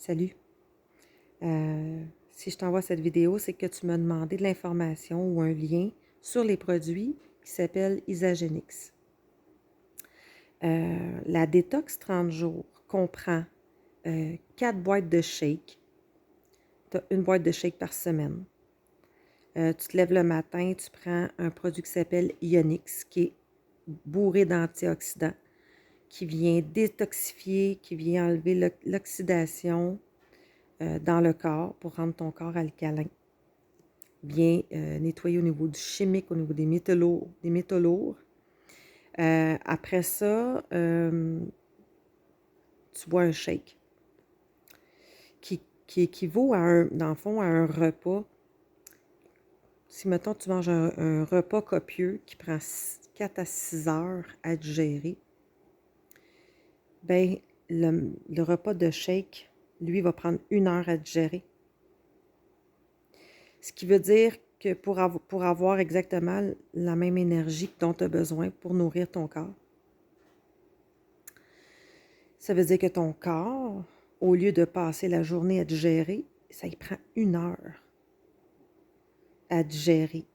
Salut. Si je t'envoie cette vidéo, c'est que tu m'as demandé de l'information ou un lien sur les produits qui s'appellent Isagenix. La détox 30 jours comprend 4 boîtes de shake. Tu as une boîte de shake par semaine. Tu te lèves le matin, tu prends un produit qui s'appelle Ionix, qui est bourré d'antioxydants, qui vient détoxifier, qui vient enlever l'oxydation dans le corps pour rendre ton corps alcalin. Bien nettoyer au niveau du chimique, au niveau des métaux lourds. Après ça, tu bois un shake qui équivaut dans le fond, à un repas. Si, mettons, tu manges un repas copieux qui prend 4 à 6 heures à digérer, bien, le repas de shake, lui, va prendre 1 heure à digérer. Ce qui veut dire que pour avoir exactement la même énergie dont tu as besoin pour nourrir ton corps, ça veut dire que ton corps, au lieu de passer la journée à digérer, ça y prend 1 heure à digérer.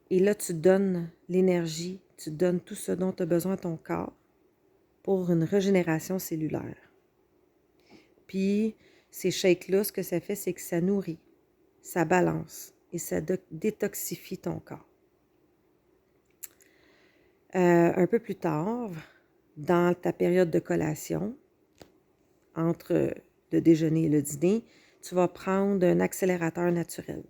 Et là, tu donnes l'énergie, tu donnes tout ce dont tu as besoin à ton corps pour une régénération cellulaire. Puis, ces shakes-là, ce que ça fait, c'est que ça nourrit, ça balance et ça détoxifie ton corps. Un peu plus tard, dans ta période de collation, entre le déjeuner et le dîner, tu vas prendre un accélérateur naturel.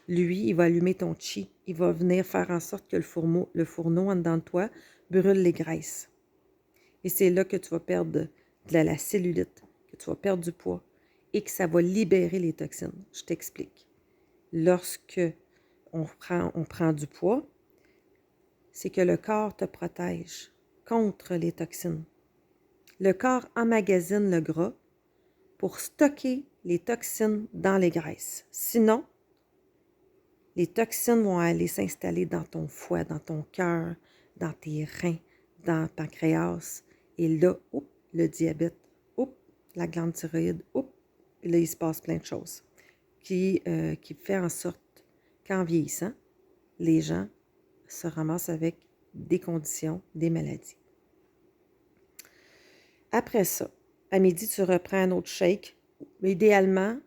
Lui, il va allumer ton chi. Il va venir faire en sorte que le fourneau en dedans de toi brûle les graisses. Et c'est là que tu vas perdre de la cellulite, que tu vas perdre du poids et que ça va libérer les toxines. Je t'explique. Lorsque on prend du poids, c'est que le corps te protège contre les toxines. Le corps emmagasine le gras pour stocker les toxines dans les graisses. Sinon, les toxines vont aller s'installer dans ton foie, dans ton cœur, dans tes reins, dans le pancréas. Et là, le diabète, la glande thyroïde, là, il se passe plein de choses qui fait en sorte qu'en vieillissant, les gens se ramassent avec des conditions, des maladies. Après ça, à midi, tu reprends un autre shake. Mais idéalement,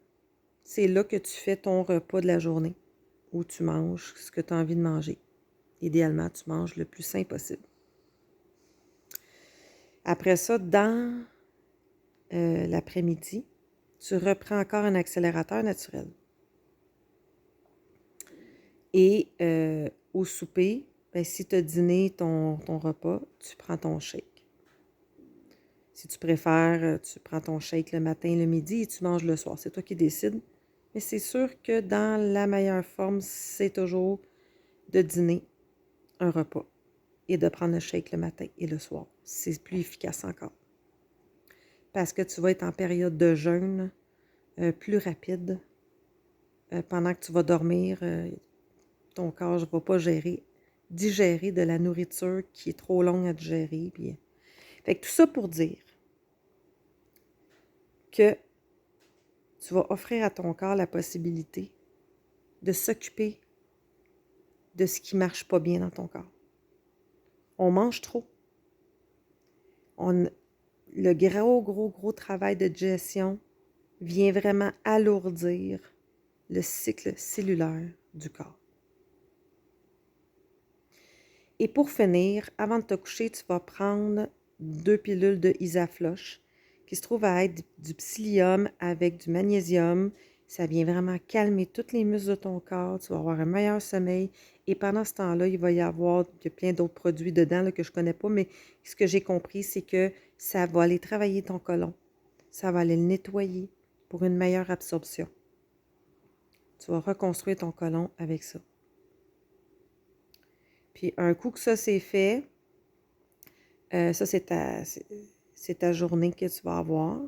c'est là que tu fais ton repas de la journée, où tu manges ce que tu as envie de manger. Idéalement, tu manges le plus sain possible. Après ça, dans l'après-midi, tu reprends encore un accélérateur naturel. Et au souper, ben, si tu as dîné ton repas, tu prends ton shake. Si tu préfères, tu prends ton shake le matin, le midi et tu manges le soir. C'est toi qui décides. Mais c'est sûr que dans la meilleure forme, c'est toujours de dîner un repas et de prendre le shake le matin et le soir. C'est plus efficace encore. Parce que tu vas être en période de jeûne plus rapide. Pendant que tu vas dormir, ton corps ne va pas digérer de la nourriture qui est trop longue à digérer. Puis... Fait que tout ça pour dire que tu vas offrir à ton corps la possibilité de s'occuper de ce qui ne marche pas bien dans ton corps. On mange trop. Le gros travail de digestion vient vraiment alourdir le cycle cellulaire du corps. Et pour finir, avant de te coucher, tu vas prendre 2 pilules de Isafloche qui se trouve à être du psyllium avec du magnésium. Ça vient vraiment calmer tous les muscles de ton corps. Tu vas avoir un meilleur sommeil. Et pendant ce temps-là, il va y avoir plein d'autres produits dedans là, que je ne connais pas. Mais ce que j'ai compris, c'est que ça va aller travailler ton côlon. Ça va aller le nettoyer pour une meilleure absorption. Tu vas reconstruire ton côlon avec ça. Puis un coup que ça c'est fait, ça c'est ta journée que tu vas avoir.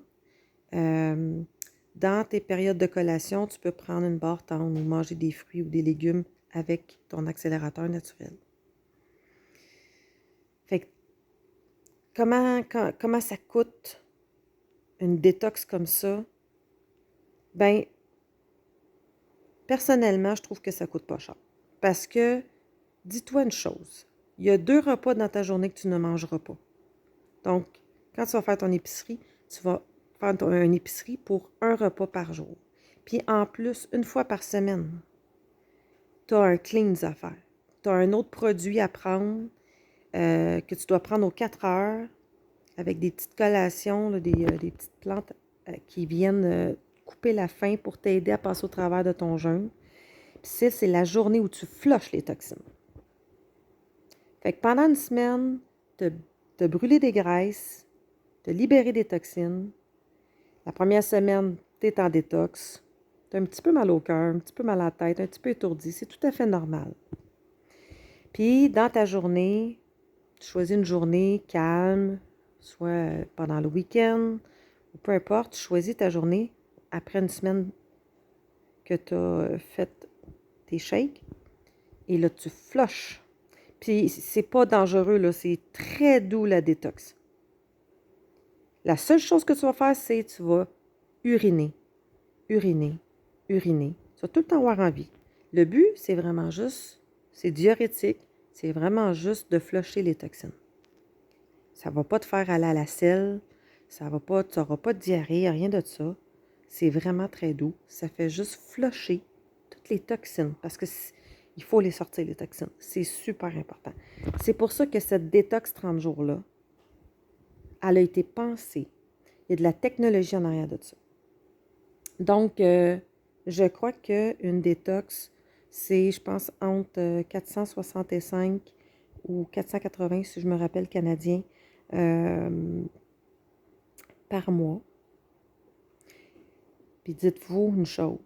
Dans tes périodes de collation, tu peux prendre une barre tendre ou manger des fruits ou des légumes avec ton accélérateur naturel. Fait que, comment ça coûte une détox comme ça, ben personnellement, je trouve que ça coûte pas cher. Parce que, dis-toi une chose, il y a 2 repas dans ta journée que tu ne mangeras pas. Donc, quand tu vas faire ton épicerie, tu vas faire une épicerie pour 1 repas par jour. Puis en plus, 1 fois par semaine, tu as un cleans à faire. Tu as un autre produit à prendre que tu dois prendre aux 4 heures avec des petites collations, là, des petites plantes qui viennent couper la faim pour t'aider à passer au travers de ton jeûne. Puis ça, c'est la journée où tu flushes les toxines. Fait que pendant une semaine, te brûler des graisses, te libérer des toxines. La première semaine, tu es en détox. Tu as un petit peu mal au cœur, un petit peu mal à la tête, un petit peu étourdi. C'est tout à fait normal. Puis, dans ta journée, tu choisis une journée calme, soit pendant le week-end, ou peu importe, tu choisis ta journée après une semaine que tu as fait tes shakes. Et là, tu flushes. Puis, c'est pas dangereux, là. C'est très doux, la détox. La seule chose que tu vas faire, c'est tu vas uriner, uriner, uriner. Tu vas tout le temps avoir envie. Le but, c'est vraiment juste, c'est diurétique, c'est vraiment juste de flusher les toxines. Ça ne va pas te faire aller à la selle, ça va pas, tu n'auras pas de diarrhée, rien de ça. C'est vraiment très doux. Ça fait juste flusher toutes les toxines parce que il faut les sortir, les toxines. C'est super important. C'est pour ça que cette détox 30 jours-là, elle a été pensée. Il y a de la technologie en arrière de ça. Donc, je crois qu'une détox, c'est, je pense, entre 465 ou 480, si je me rappelle, canadiens, par mois. Puis dites-vous une chose.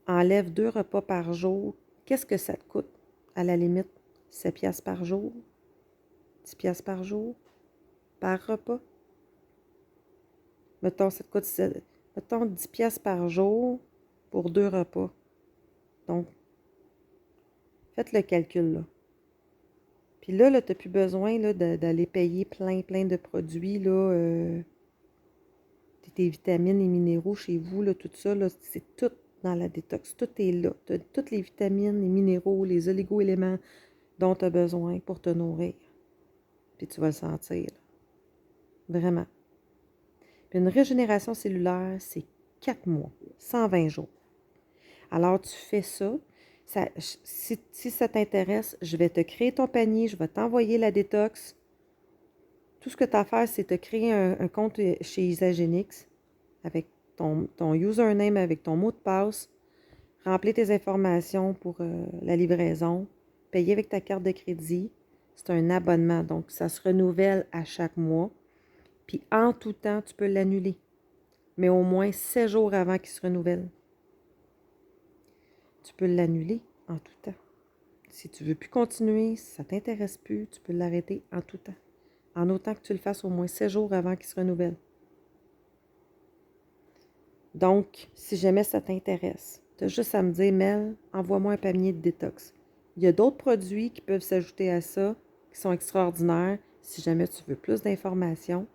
Enlève 2 repas par jour. Qu'est-ce que ça te coûte? À la limite, 7 piastres par jour, 10 piastres par jour, par repas. Mettons, ça te coûte, mettons, 10 piastres par jour pour 2 repas. Donc, faites le calcul, là. Puis là, tu n'as plus besoin là, d'aller payer plein de produits, là, tes vitamines et minéraux chez vous, là, tout ça, là, c'est tout dans la détox. Tout est là. Tu as toutes les vitamines, les minéraux, les oligo-éléments dont tu as besoin pour te nourrir. Puis tu vas le sentir, là. Vraiment. Puis une régénération cellulaire, c'est 4 mois, 120 jours. Alors, tu fais ça. Si ça t'intéresse, je vais te créer ton panier, je vais t'envoyer la détox. Tout ce que tu as à faire, c'est te créer un compte chez Isagenix avec ton username, avec ton mot de passe, remplir tes informations pour la livraison, payer avec ta carte de crédit. C'est un abonnement, donc ça se renouvelle à chaque mois. Puis en tout temps, tu peux l'annuler, mais au moins 7 jours avant qu'il se renouvelle. Tu peux l'annuler en tout temps. Si tu ne veux plus continuer, si ça ne t'intéresse plus, tu peux l'arrêter en tout temps. En autant que tu le fasses au moins 7 jours avant qu'il se renouvelle. Donc, si jamais ça t'intéresse, tu as juste à me dire, Mel, envoie-moi un panier de détox. Il y a d'autres produits qui peuvent s'ajouter à ça, qui sont extraordinaires, si jamais tu veux plus d'informations.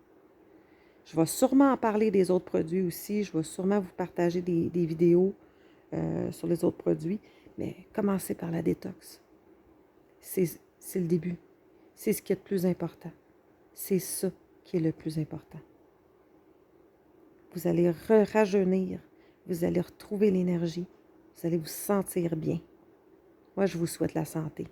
Je vais sûrement en parler des autres produits aussi. Je vais sûrement vous partager des vidéos sur les autres produits. Mais commencez par la détox. C'est le début. C'est ce qui est le plus important. C'est ça qui est le plus important. Vous allez rajeunir. Vous allez retrouver l'énergie. Vous allez vous sentir bien. Moi, je vous souhaite la santé.